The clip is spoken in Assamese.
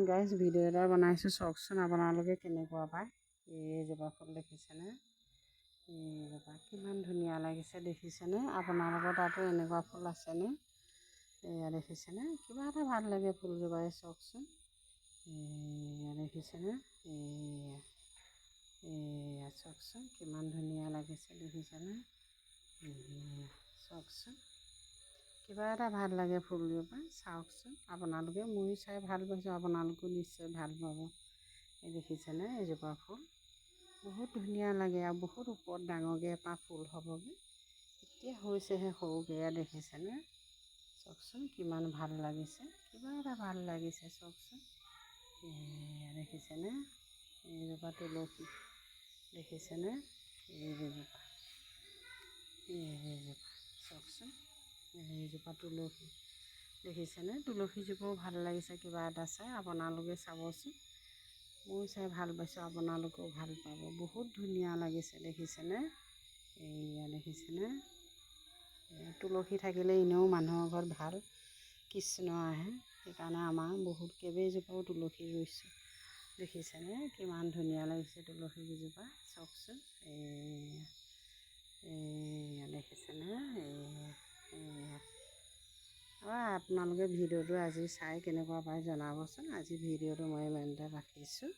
গাইজ ভিডিঅ' এটা বনাইছোঁ, চাওকচোন আপোনালোকে কেনেকুৱা পায়। এইজোপা ফুল দেখিছেনে? এইজোপা কিমান ধুনীয়া লাগিছে দেখিছেনে? আপোনালোকৰ তাতো এনেকুৱা ফুল আছেনে? এয়া দেখিছেনে? কিবা এটা ভাল লাগে ফুলজোপাই, চাওকচোন। এয়া দেখিছেনে? এয়া চাওকচোন কিমান ধুনীয়া লাগিছে দেখিছেনে? চাওকচোন কিবা এটা ভাল লাগে ফুলজোপা, চাওকচোন আপোনালোকে। ময়ো চাই ভাল পাইছোঁ, আপোনালোকেও নিশ্চয় ভাল পাব। এই দেখিছেনে? এইজোপা ফুল বহুত ধুনীয়া লাগে আৰু বহুত ওপৰত ডাঙৰকৈ এটা ফুল হ'বগৈ। এতিয়া হৈছেহে সৰুকৈ, দেখিছেনে? চাওকচোন কিমান ভাল লাগিছে, কিবা এটা ভাল লাগিছে, চাওকচোন। দেখিছেনে? এইজোপা তুলসী দেখিছেনে? এইজোপা চাওকচোন। এইজোপা তুলসী দেখিছেনে? তুলসীজোপাও ভাল লাগিছে কিবা এটা চাই, আপোনালোকে চাবচোন। ময়ো চাই ভাল পাইছোঁ, আপোনালোকেও ভাল পাব। বহুত ধুনীয়া লাগিছে দেখিছেনে? এইয়া দেখিছেনে? তুলসী থাকিলে এনেও মানুহৰ ঘৰত ভাল, কৃষ্ণ আহে। সেইকাৰণে আমাৰ বহুত কেইবাজোপাও তুলসী ৰুইছোঁ। দেখিছেনে কিমান ধুনীয়া লাগিছে তুলসীকেইজোপা, চাওকচোন। এইয়া দেখিছেনে? আপোনালোকে ভিডিঅ'টো আজি চাই কেনেকুৱা পায় জনাবচোন। আজি ভিডিঅ'টো মই ইমানতে ৰাখিছোঁ।